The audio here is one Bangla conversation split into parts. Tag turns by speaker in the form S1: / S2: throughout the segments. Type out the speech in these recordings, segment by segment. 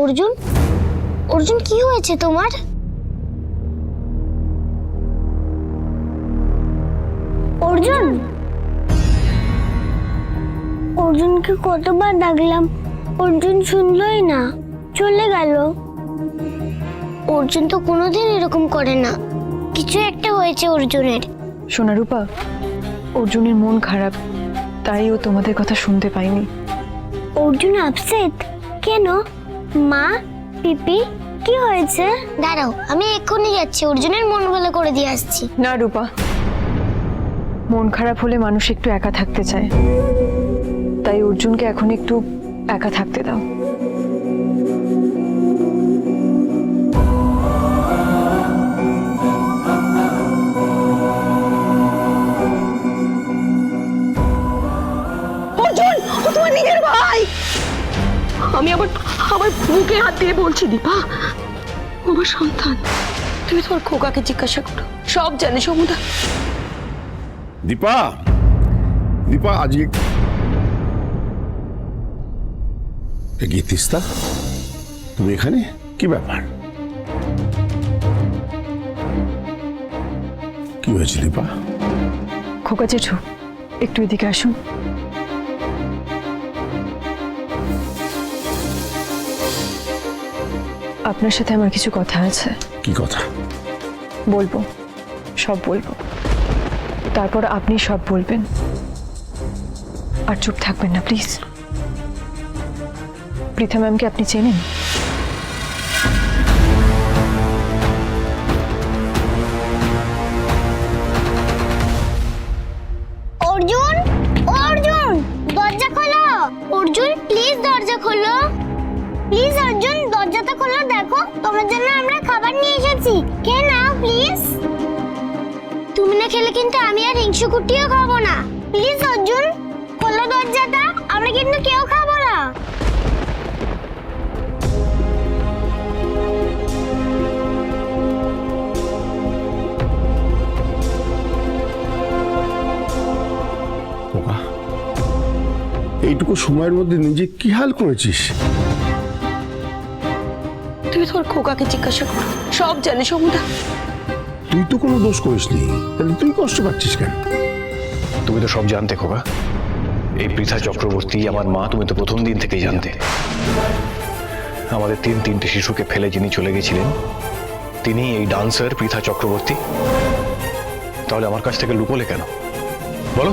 S1: অর্জুন, অর্জুন কি হয়েছে তোমার? অর্জুন, অর্জুনকে কতবার ডাকলাম, অর্জুন শুনলই না, চলে গেল। অর্জুন তো কোনোদিন এরকম করে না, কিছু একটা হয়েছে অর্জুনের।
S2: সোনারূপা, অর্জুনের মন খারাপ, তাই ও তোমাদের কথা শুনতে পাইনি।
S1: অর্জুন আপসেট কেন? মা, পিপি, কি হয়েছে? দাঁড়াও, আমি এক্ষুনি যাচ্ছি, অর্জুনের মন ভালো করে দিয়ে আসছি।
S2: না রূপা, মন খারাপ হলে মানুষ একটু একা থাকতে চায়, তাই অর্জুনকে এখন একটু একা থাকতে দাও।
S3: অর্জুন, ও তোমার নিজের ভাই। আমি আমার বুকে হাত দিয়ে বলছি দীপা, আমার সন্তান। তুমি তোমার খোকাকে জিজ্ঞাসা করো, সব জানে সমুদা।
S4: দীপা, দীপা আজকে কি তিস্তা, তুমি এখানে? কি ব্যাপার, কি হয়েছে দীপা?
S2: খোকা জেঠু, একটু এদিকে আসুন। আপনার সাথে আমার কিছু কথা আছে।
S4: কি কথা?
S2: বলবো, সব বলবো, তারপর আপনি সব বলবেন, আর চুপ থাকবেন না প্লিজ। পৃথা ম্যামকে আপনি চেনেন?
S1: অর্জুন, অর্জুন, দরজা খোলো। অর্জুন প্লিজ দরজা খোলো, প্লিজ অর্জুন দরজাটা খোলো, দেখো তোমার জন্য আমরা খাবার নিয়ে এসেছি, খেয়ে নাও প্লিজ। তুমি না খেলে কিন্তু আমি আর হিংসু কুটিও খাবো না। প্লিজ অর্জুন খোলো দরজাটা, আমরা কিন্তু কেউ খাবো না।
S4: খোকা, এইটুকু সময়ের মধ্যে নিজে কি হাল করেছিস?
S3: তুমি তোমার খোকাকে জিজ্ঞাসা করো, সব জানে সমুদা।
S4: তুই তো কোনো দোষ করিসনি, তাহলে তুই কষ্ট পাচ্ছিস কেন?
S5: তুমি তো সব জানতে খোকা, এই পৃথা চক্রবর্তী আমার মা, তুমি তো প্রথম দিন থেকেই জানতে। আমাদের তিনটে শিশুকে ফেলে যিনি চলে গেছিলেন, তিনি এই ডান্সার পৃথা চক্রবর্তী। তাহলে আমার কাছ থেকে লুকোলে কেন বলো?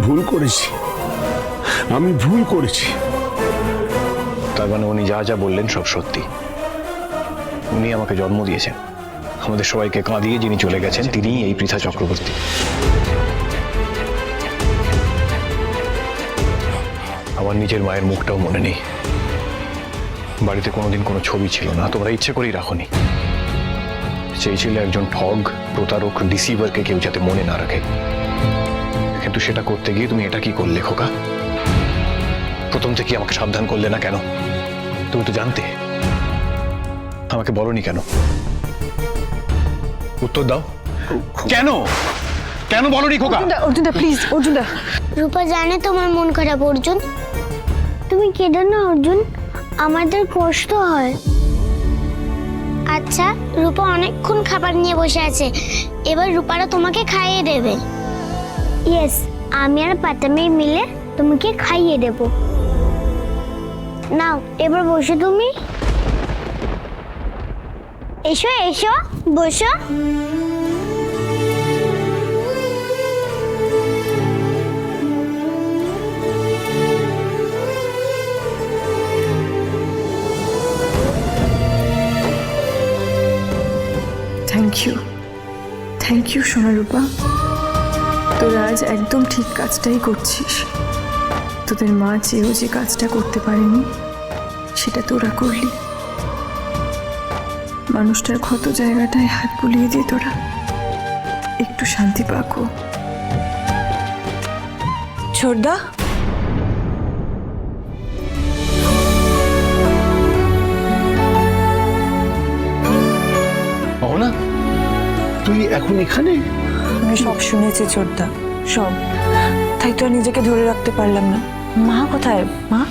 S4: ভুল করেছি, আমি ভুল করেছি।
S5: তার মানে উনি যা যা বললেন সব সত্যি। উনি আমাকে জন্ম দিয়েছেন, আমাদের সবাইকে কাঁদিয়ে যিনি চলে গেছেন তিনিই এই পৃথা চক্রবর্তী। আমার নিজের মায়ের মুখটাও মনে নেই, বাড়িতে কোনোদিন কোনো ছবি ছিল না, তোমরা ইচ্ছে করেই রাখোনি। চেয়েছিলে একজন ঠগ, প্রতারক, ডিসিভারকে কেউ যাতে মনে না রাখে, কিন্তু সেটা করতে গিয়ে তুমি এটা কি করলে খোকা? প্রথম থেকে আমাকে সাবধান করলে না কেন? তুমি তো জানতে, আমাকে বলনি কেন? উত্তর দাও, কেন কেন বলনি খোকা?
S2: অর্জুনদা প্লিজ, অর্জুনদা।
S1: রূপা জানে তোমার মন খারাপ অর্জুন, তুমি কেঁদো না অর্জুন, আমাদের কষ্ট হয়। আচ্ছা, রূপা অনেকক্ষণ খাবার নিয়ে বসে আছে, এবার রূপারা তোমাকে খাইয়ে দেবে। ইয়েস, আমি আর পাতামি মিলে তোমাকে খাইয়ে দেব। নাও এবার বসো তুমি, এসো এসো বসো।
S2: থ্যাংক ইউ সোনারূপা, তোরা আজ একদম ঠিক কাজটাই করছিস। তোদের মা চেয়েও যে কাজটা করতে পারেনি সেটা তোরা করলি। মানুষটার ক্ষত জায়গাটায় হাত বুলিয়ে দিয়ে তোরা একটু শান্তি পাকো।
S3: ছোটদা,
S5: না
S4: তুই এখন এখানে?
S6: আমি সব শুনেছি ছোটদা, সব। তাই তো আর নিজেকে ধরে রাখতে পারলাম না। মা কোথায়? মা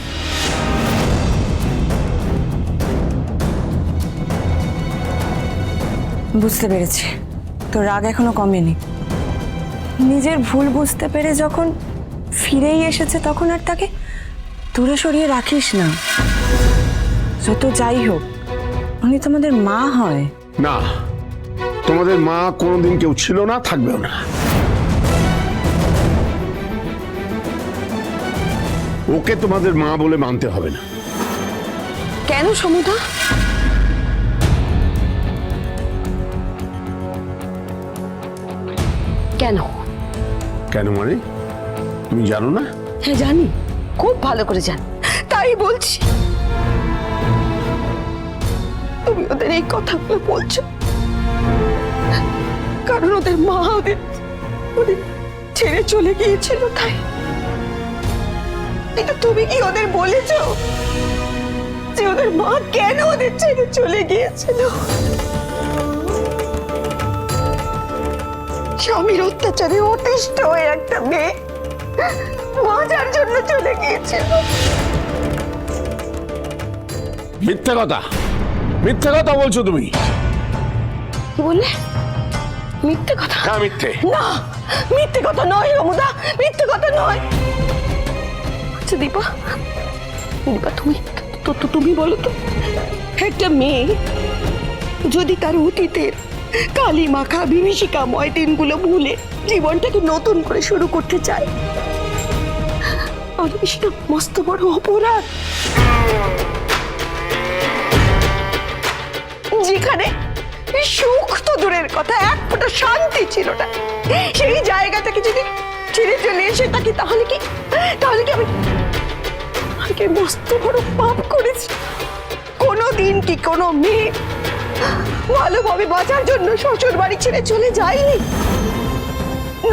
S6: বুঝতে পেরেছি তোর রাগ এখনো কমেনি। নিজের ভুল বুঝতে পেরে যখন ফিরেই এসেছে তখন আর তাকে দূরে সরিয়ে রাখিস না। যত যাই হোক উনি তোমাদের মা হয়।
S4: না, তোমাদের মা কোনোদিন কেউ ছিল না, থাকবেও না। ওকে তোমাদের মা বলে মানতে হবে না।
S3: কেন সমুদা? কেন?
S4: কেন মানে? তুমি জানো না?
S3: হ্যাঁ জানি, খুব ভালো করে জানি, তাই বলছি। তুমি ওদের এই কথাগুলো বলছো কারণ ওদের মা ওদের ছেড়ে চলে গিয়েছিল, তাই? এটা তুমি কি ওদের বলেছো যে ওদের মা কেন ওদের ছেড়ে চলে গিয়েছিল? স্বামীর অত্যাচারে অতিষ্ঠ হয়ে একটা মেয়ে বাঁচার জন্য চলে গিয়েছিল।
S4: মিথ্যা কথা, মিথ্যা কথা বলছো তুমি।
S3: কি বললে? মিথ্যে কথা?
S4: হ্যাঁ, মিথ্যে।
S3: না, মিথ্যে কথা নয় রমুদা, মিথ্যে কথা নয়। আচ্ছা দীপা, দীপা তুমি বলো তো, একটা মেয়ে যদি তার অতীতের কালী মাখা বিভীষিকাময় দিনগুলো ভুলে জীবনটাকে নতুন করে শুরু করতে চায়, আর সেটা মস্ত বড় অপরাধ। যেখানে সুখ তো দূরের কথা, এক ফোঁটা শান্তি ছিল না, সেই জায়গাটাকে যদি ছেড়ে চলে এসে থাকি তাহলে কি আমি মস্ত বড় পাপ করেছি। কোনোদিন কি কোনো মেয়ে ভালোভাবে বাঁচার জন্য শ্বশুর বাড়ি ছেড়ে চলে যায়নি?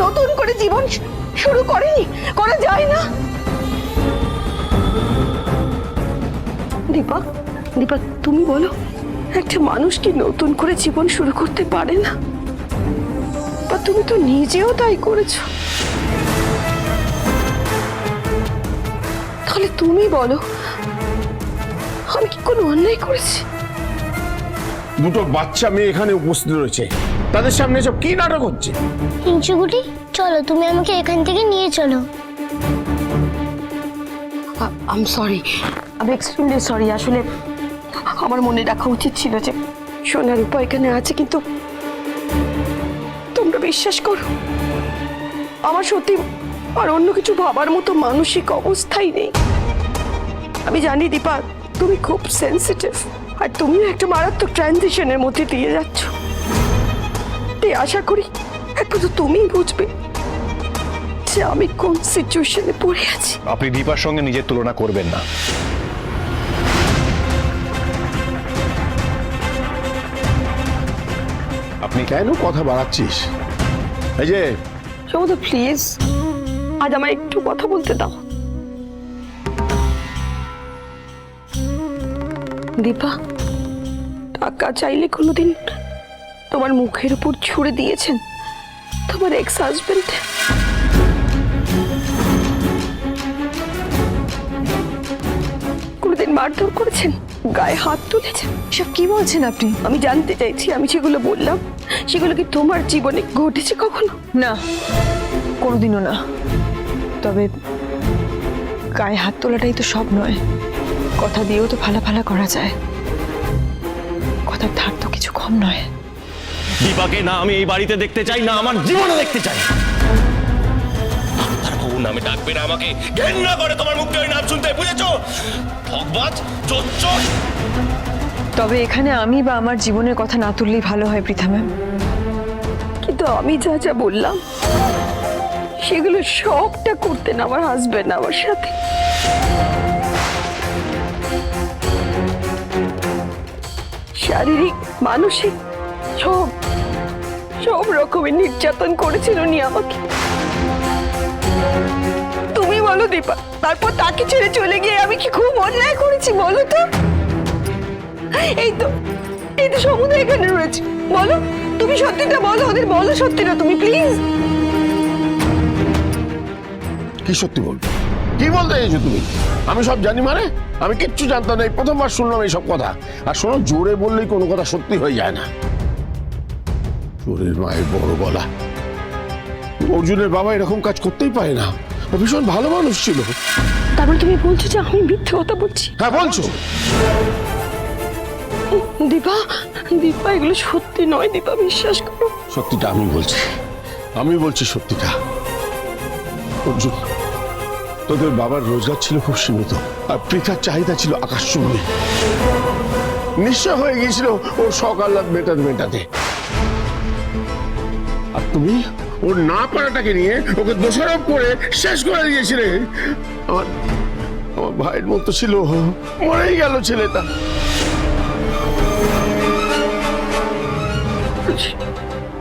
S3: নতুন করে জীবন শুরু করেনি? করা যায় না? দীপা, দীপা তুমি বলো, একটা মানুষ কি নতুন করে জীবন শুরু করতে পারে না? বা তুমি তো নিজেও তাই করেছো। তাহলে তুমি বলো, আমি কি কোনো অন্যায় করেছি?
S4: দুটো বাচ্চা মেয়ে এখানে উপস্থিত রয়েছে, তাদের সামনে সব কি নাটক হচ্ছে?
S1: হিংসুকুটি, চলো তুমি আমাকে এখান থেকে নিয়ে চলো।
S3: আই এম সরি, আমি এক্সট্রিমলি সরি। আসলে আমার মনে রাখা উচিত ছিল যে সোনার রূপা এখানে আছে, কিন্তু তোমরা বিশ্বাস করো আমার সত্যি আর অন্য কিছু ভাবার মতো মানসিক অবস্থাই নেই। আমি জানি দীপা তুমি খুব সেন্সিটিভ, আর তুমিও একটা মারাত্মক ট্রানজিশনের মধ্যে দিয়ে যাচ্ছ, তাই আশা করি একবার তো তুমিই বুঝবে যে আমি কোন সিচুয়েশনে পড়ে আছি।
S5: আপনি দীপার সঙ্গে নিজের তুলনা করবেন না।
S4: আপনি কেন কথা বাড়াচ্ছিস? এই যে
S3: সমুদ্র প্লিজ, আজ আমার একটু কথা বলতে দাও। দীপা, টাকা চাইলে কোনোদিন তোমার মুখের উপর ছুড়ে দিয়েছেন তোমার এক্স হাজবেন্ড? কোনোদিন মারধর করেছেন, গায়ে হাত তুলেছেন?
S6: সব কি বলছেন আপনি?
S3: আমি জানতে চাইছি, আমি যেগুলো বললাম সেগুলো কি তোমার জীবনে ঘটেছে কখনো?
S6: না, কোনোদিনও না। তবে গায়ে হাত তোলাটাই তো সব নয়, কথা দিয়েও তো ফালা করা যায়। কথার ধার তো কিছু কম নয়।
S7: দীপাকে না আমি এই বাড়িতে দেখতে চাই, না আমার জীবনে দেখতে চাই। তার বউ নামে ডাকবে না আমাকে, ঘেন্না করে তোমার মুখে ওই নাম শুনতে, বুঝেছো? ঠকবাজ, চোর।
S6: তবে এখানে আমি বা আমার জীবনের কথা না তুললেই ভালো হয় পৃথা ম্যাম।
S3: কিন্তু আমি যা যা বললাম সেগুলো সবটা করতেন আমার হাজবেন্ড আমার সাথে। শারীরিক, মানসিক সব রকমের নির্যাতন করেছিল উনি আমাকে। তুমি বলো দীপা, তারপর তাকে ছেড়ে চলে গিয়ে আমি কি খুব অন্যায় করেছি বলো তো? এই তো সমুদ্র এখানে রয়েছে, বলো তুমি সত্যিটা বলো, ওদের বলো সত্যিটা তুমি প্লিজ।
S4: কি সত্যি বলবো? কি বলতে চাইছো তুমি? আমি সব জানি মানে? আমি কিচ্ছু জানতাম না, এই প্রথমবার শুনলাম এইসব কথা। আর শোনো, জোরে বললেই কোনো কথা সত্যি হয়ে যায় না। চোরের মায়ের বড় গলা। অর্জুনের বাবা এরকম কাজ করতেই পারে না, ও ভীষণ ভালো মানুষ ছিল।
S3: তারপর তুমি বলছো যে আমি মিথ্যে কথা বলছি?
S4: হ্যাঁ বলছো।
S3: দীপা, দীপা এগুলো সত্যি নয়। দীপা বিশ্বাস করো।
S4: সত্যিটা আমি বলছি সত্যিটা। অর্জুন, তোদের বাবার রোজগার ছিল খুব সীমিত, আর পৃথার চাহিদা ছিল আকাশচুম্বী। নিশ্চয় হয়ে গিয়েছিল ওর শখ আহ্লাদ মেটাতে। আর তুমি ওর না পারাটাকে নিয়ে ওকে দোষারোপ করে শেষ করে দিয়েছিলে। আমার ভাইয়ের মতো ছিল, মরেই গেল ছেলেটা।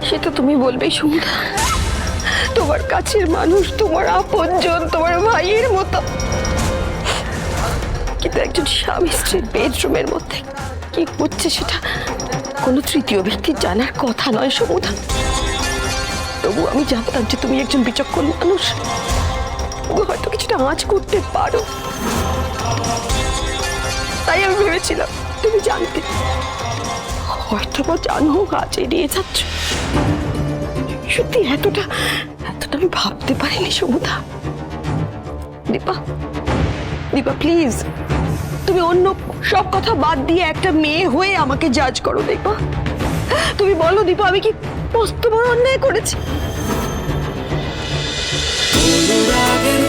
S3: সেটা তুমি বলবেই সমুদা। তোমার কাছের মানুষ, তোমার আপনজন, তোমার ভাইয়ের মতো। কিন্তু একজন স্বামী স্ত্রীর বেডরুমের মধ্যে কি হচ্ছে সেটা কোনো তৃতীয় ব্যক্তির জানার কথা নয় সমুদা। তবু আমি জানতাম যে তুমি একজন বিচক্ষণ মানুষ, তুমি হয়তো কিছুটা আঁচ করতে পারো। তাই আমি ভেবেছিলাম তুমি জানতে, হয়তো বা জানো আজ এড়িয়ে যাচ্ছ। সত্যি এতটা আমি ভাবতে পারিনি সমুদা। দীপা, দীপা প্লিজ, তুমি অন্য সব কথা বাদ দিয়ে একটা মেয়ে হয়ে আমাকে জাজ করো দীপা। তুমি বলো দীপা, আমি কি মস্ত বড় অন্যায় করেছি?
S8: অনুরাগের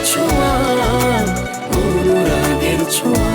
S8: ছোঁয়া